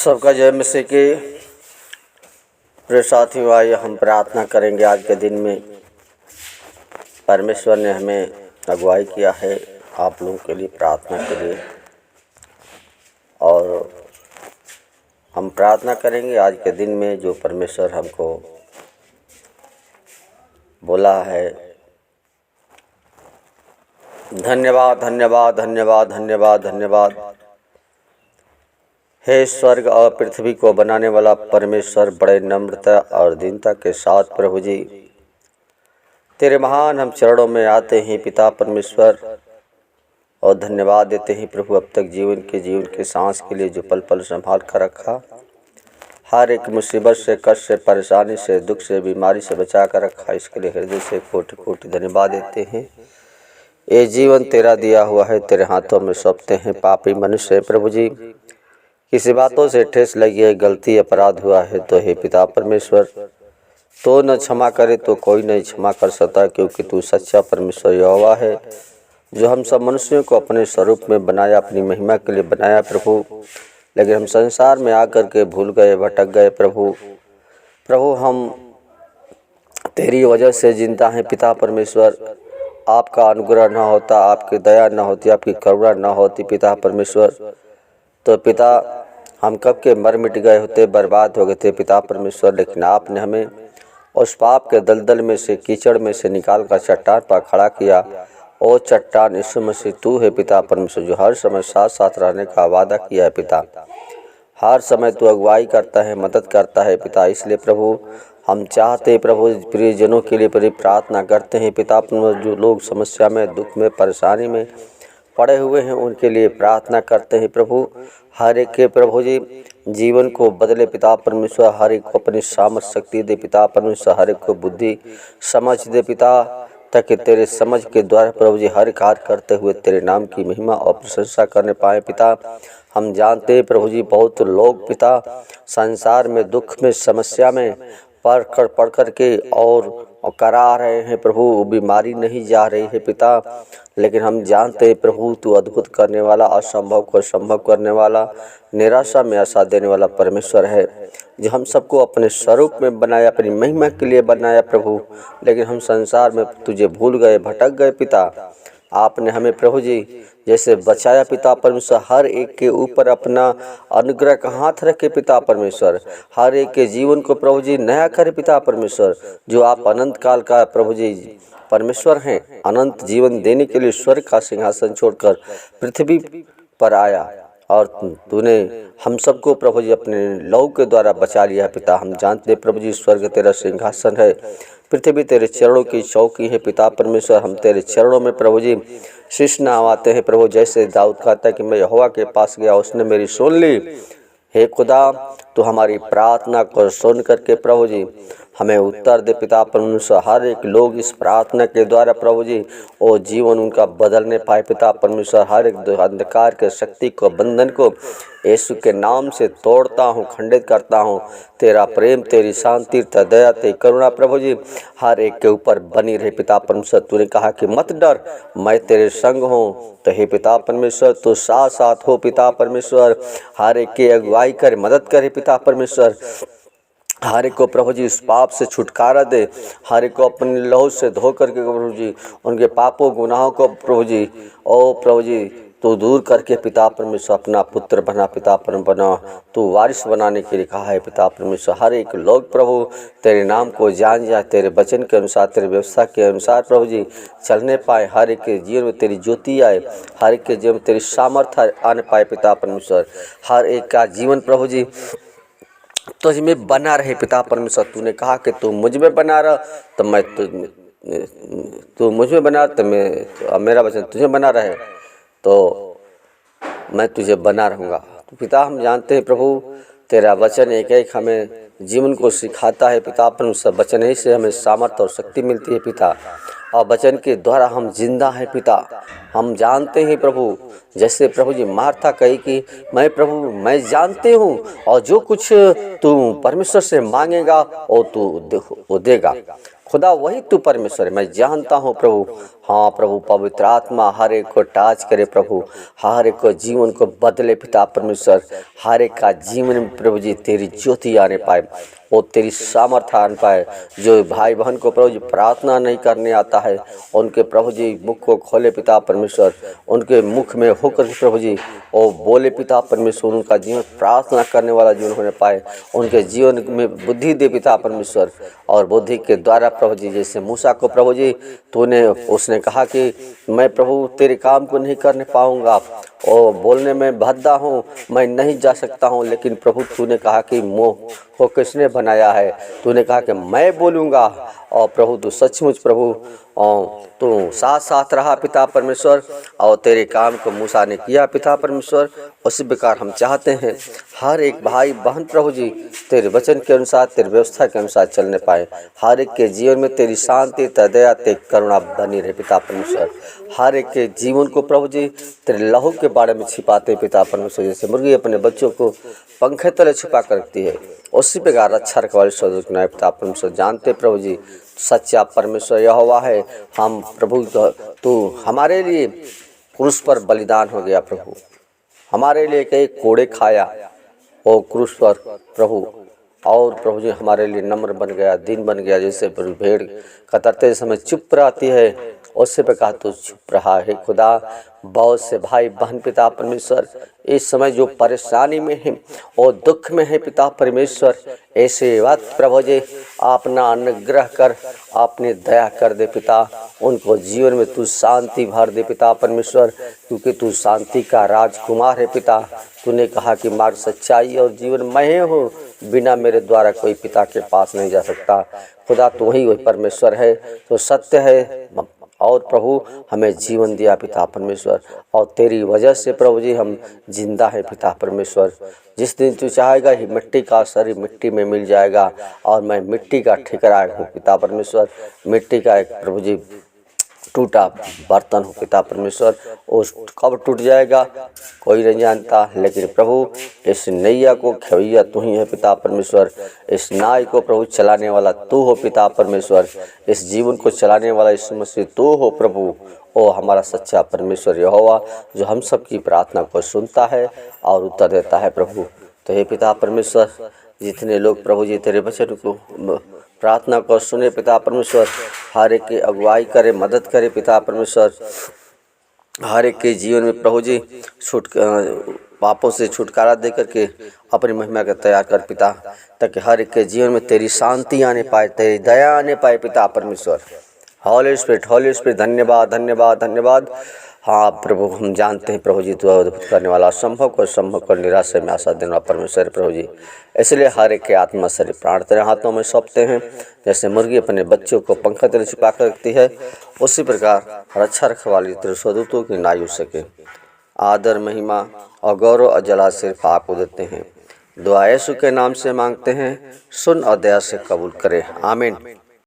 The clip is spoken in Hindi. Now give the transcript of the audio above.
सबका जय मसीह की। प्रिय साथियों, आइए हम प्रार्थना करेंगे। आज के दिन में परमेश्वर ने हमें अगुवाई किया है आप लोगों के लिए प्रार्थना के लिए, और हम प्रार्थना करेंगे आज के दिन में जो परमेश्वर हमको बोला है। धन्यवाद धन्यवाद धन्यवाद धन्यवाद धन्यवाद। हे स्वर्ग और पृथ्वी को बनाने वाला परमेश्वर, बड़े नम्रता और दीनता के साथ प्रभु जी तेरे महान हम चरणों में आते हैं पिता परमेश्वर, और धन्यवाद देते हैं प्रभु अब तक जीवन के सांस के लिए जो पल पल संभाल कर रखा, हर एक मुसीबत से, कष्ट से, परेशानी से, दुख से, बीमारी से बचा कर रखा, इसके लिए हृदय से कोटि कोटि धन्यवाद देते हैं। ये जीवन तेरा दिया हुआ है, तेरे हाथों में सौंपते हैं। पापी मनुष्य प्रभु जी किसी बातों से ठेस लगी है, गलती अपराध हुआ है तो हे पिता परमेश्वर तो न क्षमा करे तो कोई नहीं क्षमा कर सकता, क्योंकि तू सच्चा परमेश्वर यहोवा है जो हम सब मनुष्यों को अपने स्वरूप में बनाया, अपनी महिमा के लिए बनाया प्रभु। लेकिन हम संसार में आकर के भूल गए, भटक गए प्रभु हम तेरी वजह से जिंदा हैं पिता परमेश्वर। आपका अनुग्रह न होता, आपकी दया न होती, आपकी करुणा न होती पिता परमेश्वर, तो पिता हम कब के मर मिट गए होते, बर्बाद हो गए थे पिता परमेश्वर। लेकिन आपने हमें उस पाप के दलदल में से, कीचड़ में से निकाल कर चट्टान पर खड़ा किया। ओ चट्टान यीशु मसीह तू है पिता परमेश्वर, जो हर समय साथ साथ रहने का वादा किया है पिता। हर समय तू अगुवाई करता है, मदद करता है पिता। इसलिए प्रभु हम चाहते हैं प्रभु प्रियजनों के लिए प्रार्थना करते हैं पिता परमेश्वर, जो लोग समस्या में, दुख में, परेशानी में पड़े हुए हैं उनके लिए प्रार्थना करते हैं प्रभु। हर एक के प्रभु जी जीवन को बदले पिता परमेश्वर, हर एक को अपनी सामर्थ शक्ति दे पिता परमेश्वर, हर एक को बुद्धि समझ दे पिता, ताकि तेरे समझ के द्वारा प्रभु जी हर कार्य करते हुए तेरे नाम की महिमा और प्रशंसा करने पाए पिता। हम जानते हैं प्रभु जी बहुत लोग पिता संसार में, दुख में, समस्या में पढ़ कर के और करा रहे हैं प्रभु, बीमारी नहीं जा रही है पिता। लेकिन हम जानते हैं प्रभु तू अद्भुत करने वाला, असंभव को संभव करने वाला, निराशा में आशा देने वाला परमेश्वर है, जो हम सबको अपने स्वरूप में बनाया, अपनी महिमा के लिए बनाया प्रभु। लेकिन हम संसार में तुझे भूल गए, भटक गए पिता। आपने हमें प्रभु जी जैसे बचाया पिता परमेश्वर, हर एक के ऊपर अपना अनुग्रह का हाथ रखे पिता परमेश्वर, हर एक के जीवन को प्रभु जी नया करे पिता परमेश्वर। जो आप अनंत काल का प्रभु जी परमेश्वर हैं, अनंत जीवन देने के लिए स्वर्ग का सिंहासन छोड़कर पृथ्वी पर आया, और तूने हम सबको प्रभु जी अपने लहू के द्वारा बचा लिया पिता। हम जानते प्रभु जी स्वर्ग तेरा सिंहासन है, पृथ्वी तेरे चरणों की चौकी है पिता परमेश्वर। हम तेरे चरणों में प्रभु जी शीश नवाते हैं प्रभु। जैसे दाऊद कहता है कि मैं यहोवा के पास गया, उसने मेरी सुन ली। हे खुदा तो हमारी प्रार्थना को सुन करके प्रभु जी हमें उत्तर दे पिता परमेश्वर। हर एक लोग इस प्रार्थना के द्वारा प्रभु जी वो जीवन उनका बदलने पाए पिता परमेश्वर। हर एक अंधकार के शक्ति को, बंधन को यीशु के नाम से तोड़ता हूँ, खंडित करता हूँ। तेरा प्रेम, तेरी शांति, तेरी दया, तेरी करुणा प्रभु जी हर एक के ऊपर बनी रहे पिता परमेश्वर। तूने कहा कि मत डर, मैं तेरे संग हूँ। तो हे पिता परमेश्वर तो साथ साथ हो पिता परमेश्वर, हर एक की अगुवाई कर, मदद करे पिता परमेश्वर। हर एक को प्रभु जी इस पाप से छुटकारा दे, हर एक को अपने लहू से धो करके प्रभु जी उनके पापों गुनाहों को प्रभु जी ओ प्रभु जी तो दूर करके पिता परमेश्वर अपना पुत्र बना पिता परमेश्वर बना, तो वारिस बनाने के लिए कहा है पिता परमेश्वर। हर एक लोग प्रभु तेरे नाम को जान जाए, तेरे वचन के अनुसार, तेरे व्यवस्था के अनुसार प्रभु जी चलने पाए। हर एक के जीवन में तेरी ज्योति आए, हर एक के जीवन में तेरी सामर्थ्य आने पाए पिता परमेश्वर। हर एक का जीवन प्रभु जी तुझ में बना रहे पिता परमेश्वर। तूने कहा कि तू मुझ में बना रहा तो मैं तू मुझ में बना तो मैं, मेरा वचन तुझे बना रहे तो मैं तुझे बना रहूँगा। तो पिता हम जानते हैं प्रभु तेरा वचन एक एक हमें जीवन को सिखाता है पिता परमेश्वर। वचन ही से हमें सामर्थ्य और शक्ति मिलती है पिता, और वचन के द्वारा हम जिंदा हैं पिता। हम जानते हैं प्रभु जैसे प्रभु जी मार्था कही कि मैं प्रभु मैं जानते हूँ, और जो कुछ तू परमेश्वर से मांगेगा वो तू वो देगा। खुदा वही तू परमेश्वर है, मैं जानता हूँ प्रभु। हाँ प्रभु, पवित्र आत्मा हर एक को टच करे प्रभु, हर एक को जीवन को बदले पिता परमेश्वर, हर एक का जीवन में प्रभु जी तेरी ज्योति आने पाए और तेरी सामर्थ्य आने पाए। जो भाई बहन को प्रभु जी प्रार्थना नहीं करने आता है, उनके प्रभु जी मुख को खोले पिता परमेश्वर, उनके मुख में होकर प्रभु जी और बोले पिता परमेश्वर, उनका जीवन प्रार्थना करने वाला जीवन होने पाए। उनके जीवन में बुद्धि दे पिता परमेश्वर, और बुद्धि के द्वारा प्रभु जी, जैसे मूसा को प्रभु जी तूने, उसने कहा कि मैं प्रभु तेरे काम को नहीं करने पाऊंगा और बोलने में भद्दा हूँ, मैं नहीं जा सकता हूँ, लेकिन प्रभु तूने कहा कि मोह को किसने बनाया है, तूने कहा कि मैं बोलूँगा। और प्रभु तू सचमुच प्रभु तू साथ साथ रहा पिता परमेश्वर, और तेरे काम को मूसा ने किया पिता परमेश्वर। उसी प्रकार हम चाहते हैं हर एक भाई बहन प्रभु जी तेरे वचन के अनुसार, तेरी व्यवस्था के अनुसार चलने पाए। हर एक के जीवन में तेरी शांति, दया, तेरी करुणा बनी रहे पिता परमेश्वर। हर एक के जीवन को प्रभु जी तेरे लहू के बारे में छिपाते पिता परमेश्वर। जैसे मुर्गी अपने बच्चों को पंखे तले छुपा कर रखती है, उसी प्रकार रक्षा रखवाले स्वरूप पिता परमेश्वर। जानते प्रभु जी सच्चा परमेश्वर यहोवा है। हम प्रभु तू हमारे लिए क्रूस पर बलिदान हो गया प्रभु, हमारे लिए कई कोड़े खाया ओ क्रूस पर प्रभु, और प्रभु जी हमारे लिए नम्र बन गया, दीन बन गया। जैसे भेड़ कतरते समय चुप रहती है, उससे पे कहा तो चुप रहा है खुदा। बहुत से भाई बहन पिता परमेश्वर इस समय जो परेशानी में है और दुख में है पिता परमेश्वर, ऐसे वक्त प्रभु जी अपना अनुग्रह कर, अपने दया कर दे पिता। उनको जीवन में तू शांति भर दे पिता परमेश्वर, क्योंकि तू शांति का राजकुमार है पिता। तूने कहा कि मार्ग, सच्चाई और जीवन मैं हूँ, बिना मेरे द्वारा कोई पिता के पास नहीं जा सकता। खुदा तू ही वही परमेश्वर है, तो सत्य है, और प्रभु हमें जीवन दिया पिता परमेश्वर, और तेरी वजह से प्रभु जी हम जिंदा है पिता परमेश्वर। जिस दिन तू चाहेगा ही मिट्टी का शरीर मिट्टी में मिल जाएगा, और मैं मिट्टी का ठिकरा हूँ पिता परमेश्वर, मिट्टी का एक प्रभु जी टूटा बर्तन हो पिता परमेश्वर। उस कब टूट जाएगा कोई नहीं जानता, लेकिन प्रभु इस नैया को खेवैया तू ही है पिता परमेश्वर। इस नाव को प्रभु चलाने वाला तू हो पिता परमेश्वर, इस जीवन को चलाने वाला यीशु मसीह तू हो प्रभु। ओ हमारा सच्चा परमेश्वर यहोवा, जो हम सब की प्रार्थना को सुनता है और उत्तर देता है प्रभु। तो हे पिता परमेश्वर, जितने लोग प्रभु जी तेरे वचन को प्रार्थना को सुने पिता परमेश्वर, हर एक की अगुवाई करे, मदद करे पिता परमेश्वर। हर एक के जीवन में प्रभु जी पापों से छुटकारा दे करके अपनी महिमा का तैयार कर पिता, ताकि हर एक के जीवन में तेरी शांति आने पाए, तेरी दया आने पाए पिता परमेश्वर। हॉली स्पिरिट धन्यवाद धन्यवाद धन्यवाद। हाँ प्रभु, हम जानते हैं प्रभु जी तू अद्भुत करने वाला, असंभव को संभव कर, निराशा में आशा देने वाला परमेश्वर प्रभु जी। इसलिए हर एक के आत्मा शरीर प्राण तेरे हाथों में सौंपते हैं। जैसे मुर्गी अपने बच्चों को पंखा तले छुपा कर रखती है, उसी प्रकार रक्षा रखवाली तेरे स्वदूतों की नाई हो सके। आदर, महिमा और गौरव और जला सिर्फ आपको देते हैं। दुआ यीशु के नाम से मांगते हैं, सुन और दया से कबूल करें, आमीन।